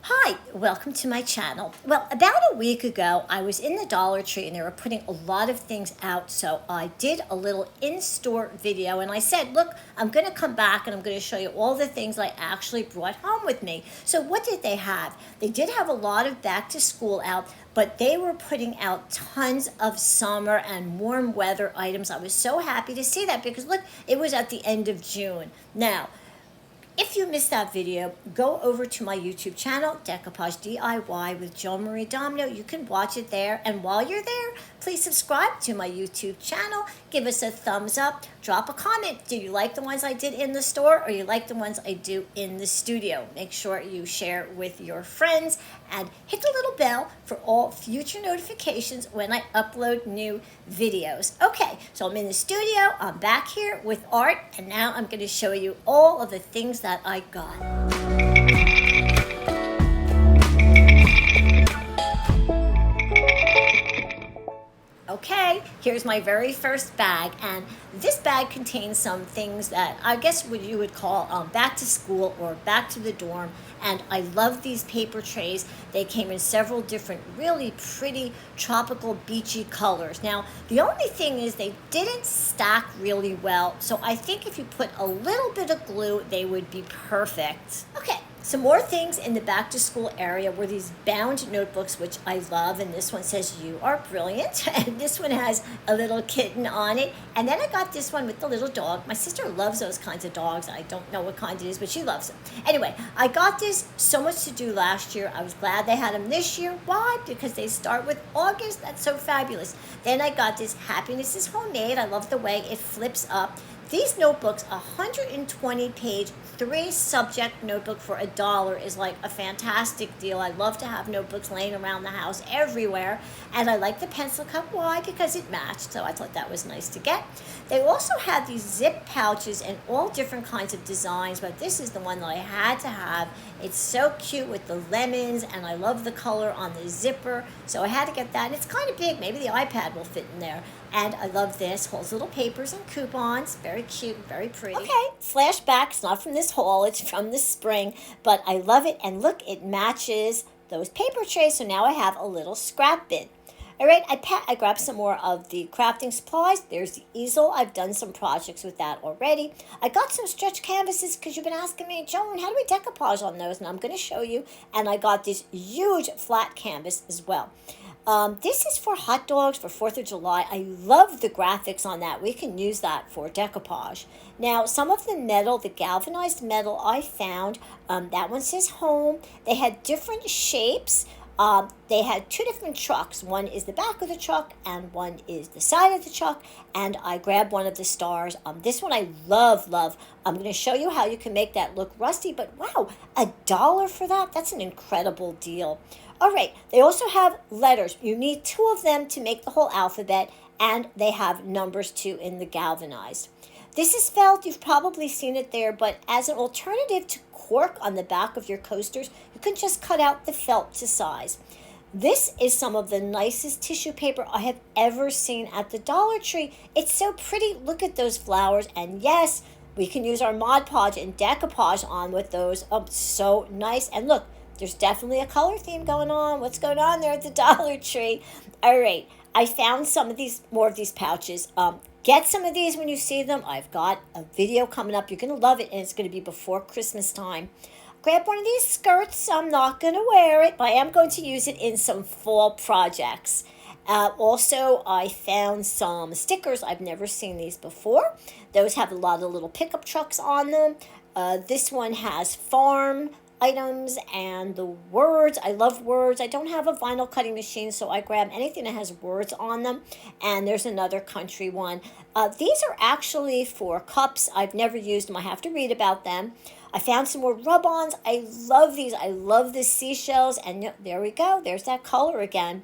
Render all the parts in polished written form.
Hi, welcome to my channel. Well, about a week ago, I was in the Dollar Tree and they were putting a lot of things out. So I did a little in-store video and I said, look, I'm going to come back and I'm going to show you all the things I actually brought home with me. So what did they have? They did have a lot of back to school out, but they were putting out tons of summer and warm weather items. I was so happy to see that because look, it was at the end of June. Now, if you missed that video, go over to my YouTube channel, Decoupage D.I.Y with Joan-Marie. You can watch it there. And while you're there, please subscribe to my YouTube channel. Give us a thumbs up. Drop a comment. Do you like the ones I did in the store or you like the ones I do in the studio? Make sure you share with your friends and hit the little bell for all future notifications when I upload new videos. Okay, so I'm in the studio. I'm back here with Art, and now I'm going to show you all of the things that I got. Okay, here's my very first bag, and this bag contains some things that I guess what you would call back to school or back to the dorm, and I love these paper trays. They came in several different really pretty tropical beachy colors. Now, the only thing is they didn't stack really well, so I think if you put a little bit of glue, they would be perfect. Okay. Some more things in the back to school area were these bound notebooks, which I love. And this one says, "You are brilliant." And this one has a little kitten on it. And then I got this one with the little dog. My sister loves those kinds of dogs. I don't know what kind it is, but she loves them. Anyway, I got this so much to do last year. I was glad they had them this year. Why? Because they start with August. That's so fabulous. Then I got this Happiness is Homemade. I love the way it flips up. These notebooks, 120 page, 3 subject notebook for $1 is like a fantastic deal. I love to have notebooks laying around the house everywhere. And I like the pencil cup. Why? Because it matched. So I thought that was nice to get. They also had these zip pouches in all different kinds of designs, but this is the one that I had to have. It's so cute with the lemons, and I love the color on the zipper. So I had to get that. And it's kind of big. Maybe the iPad will fit in there. And I love this. Holds little papers and coupons. Very cute, very pretty. Okay, flashback. It's not from this haul. It's from the spring. But I love it. And look, it matches those paper trays. So now I have a little scrap bin. All right, I grabbed some more of the crafting supplies. There's the easel. I've done some projects with that already. I got some stretch canvases because you've been asking me, Joan, how do we decoupage on those? And I'm going to show you. And I got this huge flat canvas as well. This is for hot dogs for 4th of July. I love the graphics on that. We can use that for decoupage. Now, some of the metal, the galvanized metal I found, that one says home. They had different shapes. They had 2 different trucks. One is the back of the truck and one is the side of the truck. And I grabbed one of the stars. This one I love. I'm going to show you how you can make that look rusty. But wow, $1 for that? That's an incredible deal. All right, they also have letters. You need 2 of them to make the whole alphabet, and they have numbers too in the galvanized. This is felt. You've probably seen it there, but as an alternative to cork on the back of your coasters, you can just cut out the felt to size. This is some of the nicest tissue paper I have ever seen at the Dollar Tree. It's so pretty. Look at those flowers, and yes, we can use our Mod Podge and decoupage on with those. So nice. And look, there's definitely a color theme going on. What's going on there at the Dollar Tree? All right, I found more of these pouches. Get some of these when you see them. I've got a video coming up. You're going to love it, and it's going to be before Christmas time. Grab one of these skirts. I'm not going to wear it, but I am going to use it in some fall projects. Also, I found some stickers. I've never seen these before. Those have a lot of little pickup trucks on them. This one has farm items and the words. I love words. I don't have a vinyl cutting machine, so I grab anything that has words on them. And there's another country one. These are actually for cups. I've never used them. I have to read about them. I found some more rub-ons. I love these. I love the seashells. And there we go. There's that color again.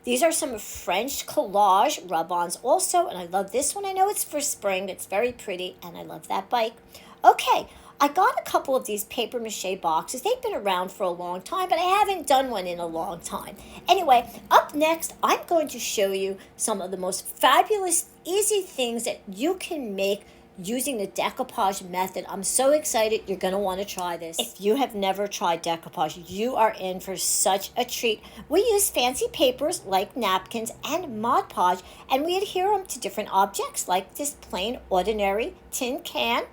These are some French collage rub-ons also. And I love this one. I know it's for spring. It's very pretty. And I love that bike. Okay. I got a couple of these paper mache boxes. They've been around for a long time, but I haven't done one in a long time. Anyway, up next, I'm going to show you some of the most fabulous, easy things that you can make using the decoupage method. I'm so excited. You're going to want to try this. If you have never tried decoupage, you are in for such a treat. We use fancy papers like napkins and Mod Podge, and we adhere them to different objects like this plain, ordinary tin can.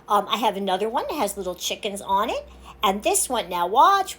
I have another one that has little chickens on it. And this one, now watch.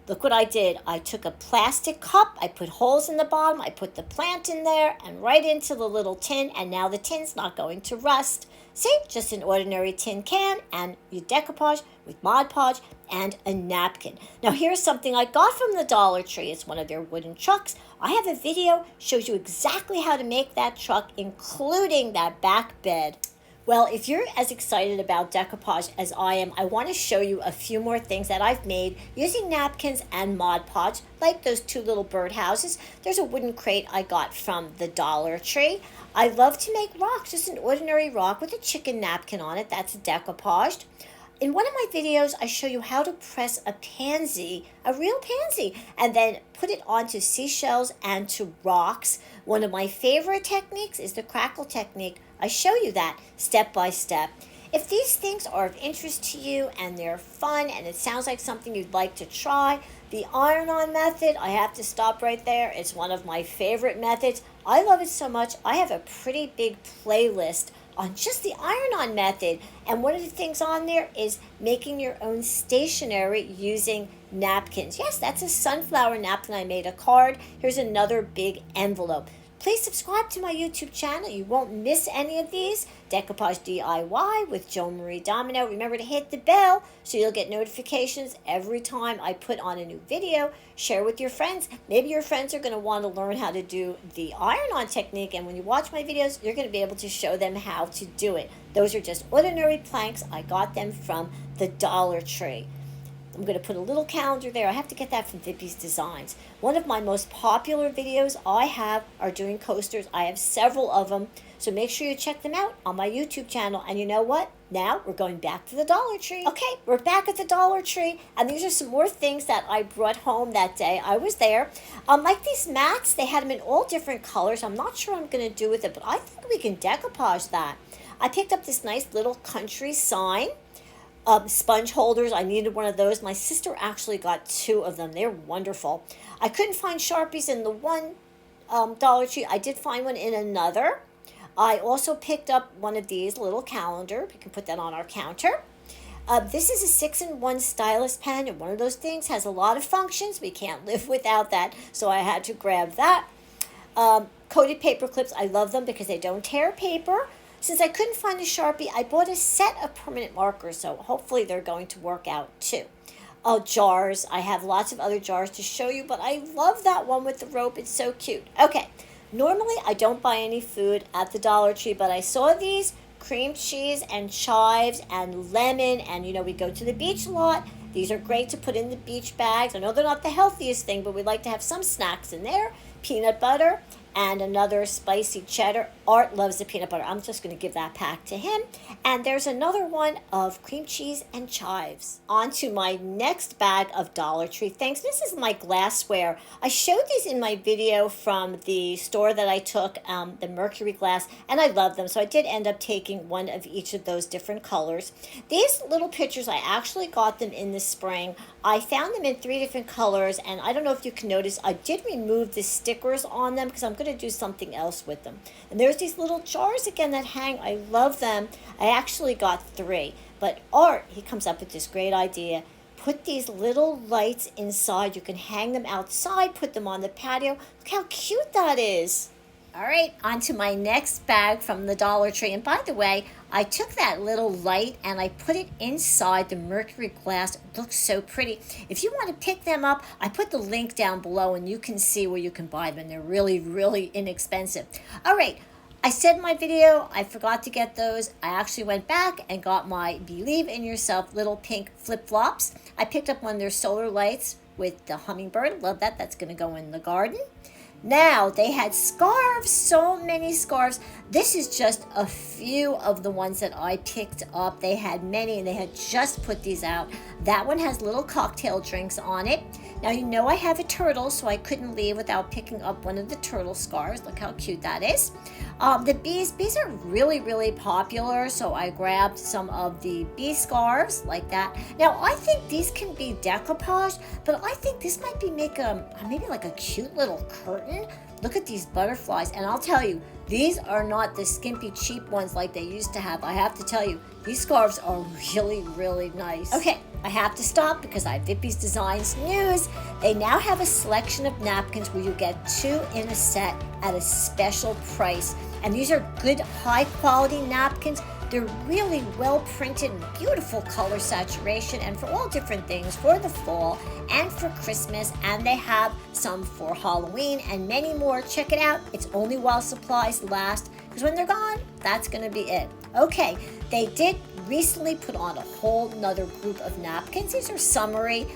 Look what I did. I took a plastic cup, I put holes in the bottom, I put the plant in there and right into the little tin, and now the tin's not going to rust. See, just an ordinary tin can, and you decoupage with Mod Podge and a napkin. Now here's something I got from the Dollar Tree. It's one of their wooden trucks. I have a video, shows you exactly how to make that truck, including that back bed. Well, if you're as excited about decoupage as I am, I want to show you a few more things that I've made using napkins and Mod Podge, like those two little birdhouses. There's a wooden crate I got from the Dollar Tree. I love to make rocks, just an ordinary rock with a chicken napkin on it. That's decoupaged. In one of my videos, I show you how to press a pansy, a real pansy, and then put it onto seashells and to rocks. One of my favorite techniques is the crackle technique. I show you that step by step. If these things are of interest to you and they're fun and it sounds like something you'd like to try, the iron-on method, I have to stop right there. It's one of my favorite methods. I love it so much. I have a pretty big playlist on just the iron-on method. And one of the things on there is making your own stationery using napkins. Yes, that's a sunflower napkin. I made a card. Here's another big envelope. Please subscribe to my YouTube channel. You won't miss any of these. Decoupage D.I.Y. with Joan-Marie Domino. Remember to hit the bell so you'll get notifications every time I put on a new video. Share with your friends. Maybe your friends are going to want to learn how to do the iron-on technique, and when you watch my videos, you're going to be able to show them how to do it. Those are just ordinary planks. I got them from the Dollar Tree. I'm going to put a little calendar there. I have to get that from Vippies Designs. One of my most popular videos I have are doing coasters. I have several of them, so make sure you check them out on my YouTube channel. And you know what? Now we're going back to the Dollar Tree. Okay, we're back at the Dollar Tree, and these are some more things that I brought home that day. I was there. Like these mats, they had them in all different colors. I'm not sure what I'm going to do with it, but I think we can decoupage that. I picked up this nice little country sign. Sponge holders. I needed one of those. My sister actually got two of them. They're wonderful. I couldn't find Sharpies in the one Dollar Tree. I did find one in another. I also picked up one of these little calendar. We can put that on our counter. This is a 6-in-1 stylus pen, and one of those things has a lot of functions. We can't live without that, so I had to grab that. Coated paper clips. I love them because they don't tear paper. Since I couldn't find a Sharpie, I bought a set of permanent markers, so hopefully they're going to work out too. Jars. I have lots of other jars to show you, but I love that one with the rope. It's so cute. Okay, normally I don't buy any food at the Dollar Tree, but I saw these cream cheese and chives and lemon, and we go to the beach a lot. These are great to put in the beach bags. I know they're not the healthiest thing, but we like to have some snacks in there. Peanut butter and another spicy cheddar. Art loves the peanut butter. I'm just going to give that pack to him. And there's another one of cream cheese and chives. On to my next bag of Dollar Tree things. This is my glassware. I showed these in my video from the store that I took, the Mercury glass, and I love them. So I did end up taking one of each of those different colors. These little pitchers, I actually got them in the spring. I found them in 3 different colors, and I don't know if you can notice, I did remove the stickers on them because I'm going to do something else with them. And there's these little jars again that hang. I love them. I actually got 3. But Art, he comes up with this great idea. Put these little lights inside. You can hang them outside, put them on the patio. Look how cute that is. All right, on to my next bag from the Dollar Tree. And by the way, I took that little light and I put it inside the Mercury glass. It looks so pretty. If you want to pick them up, I put the link down below and you can see where you can buy them. They're really, really inexpensive. All right, I said in my video, I forgot to get those. I actually went back and got my Believe in Yourself little pink flip-flops. I picked up one of their solar lights with the hummingbird. Love that. That's going to go in the garden. Now, they had scarves, so many scarves. This is just a few of the ones that I picked up. They had many, and they had just put these out. That one has little cocktail drinks on it. Now, I have a turtle, so I couldn't leave without picking up one of the turtle scarves. Look how cute that is. The bees are really, really popular, so I grabbed some of the bee scarves like that. Now, I think these can be decoupage, but I think this might be maybe like a cute little curtain. Look at these butterflies, and I'll tell you, these are not the skimpy, cheap ones like they used to have. I have to tell you, these scarves are really, really nice. Okay, I have to stop because I have Vippies Designs news. They now have a selection of napkins where you get 2 in a set at a special price. And these are good, high-quality napkins. They're really well printed and beautiful color saturation and for all different things for the fall and for Christmas. And they have some for Halloween and many more. Check it out. It's only while supplies last because when they're gone, that's going to be it. Okay, they did recently put on a whole nother group of napkins. These are summery,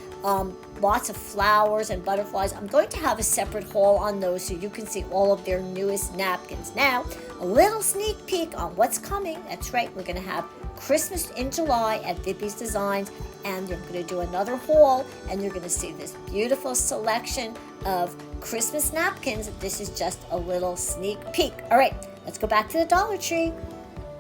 lots of flowers and butterflies. I'm going to have a separate haul on those so you can see all of their newest napkins. Now, a little sneak peek on what's coming. That's right, we're going to have Christmas in July at Vippies Designs, and you're going to do another haul, and you're going to see this beautiful selection of Christmas napkins. This is just a little sneak peek. All right, let's go back to the Dollar Tree.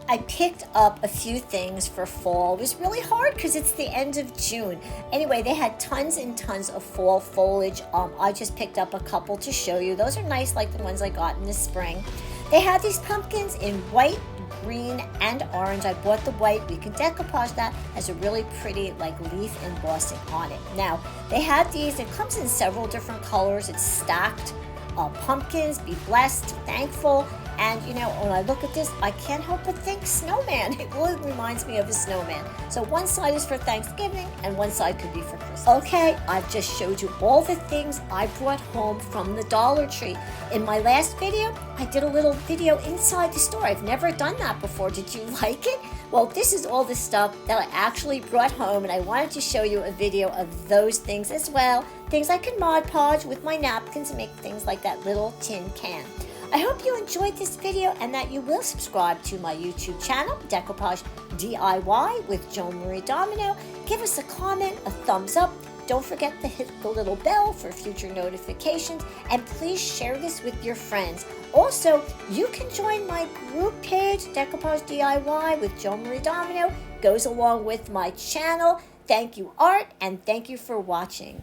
I picked up a few things for fall. It was really hard because it's the end of June. Anyway, they had tons and tons of fall foliage. I just picked up a couple to show you. Those are nice like the ones I got in the spring. They had these pumpkins in white, green, and orange. I bought the white. We can decoupage that as a really pretty like leaf embossing on it. Now, they had these. It comes in several different colors. It's stacked pumpkins. Be blessed, thankful. And you know, when I look at this, I can't help but think snowman. It really reminds me of a snowman. So one side is for Thanksgiving and one side could be for Christmas. Okay, I've just showed you all the things I brought home from the Dollar Tree. In my last video, I did a little video inside the store. I've never done that before. Did you like it? Well, this is all the stuff that I actually brought home, and I wanted to show you a video of those things as well. Things I can Mod Podge with my napkins and make things like that little tin can. I hope you enjoyed this video and that you will subscribe to my YouTube channel, Decoupage D.I.Y. with Joan-Marie Domino. Give us a comment, a thumbs up. Don't forget to hit the little bell for future notifications, and please share this with your friends. Also, you can join my group page, Decoupage D.I.Y. with Joan-Marie Domino. Goes along with my channel. Thank you, Art, and thank you for watching.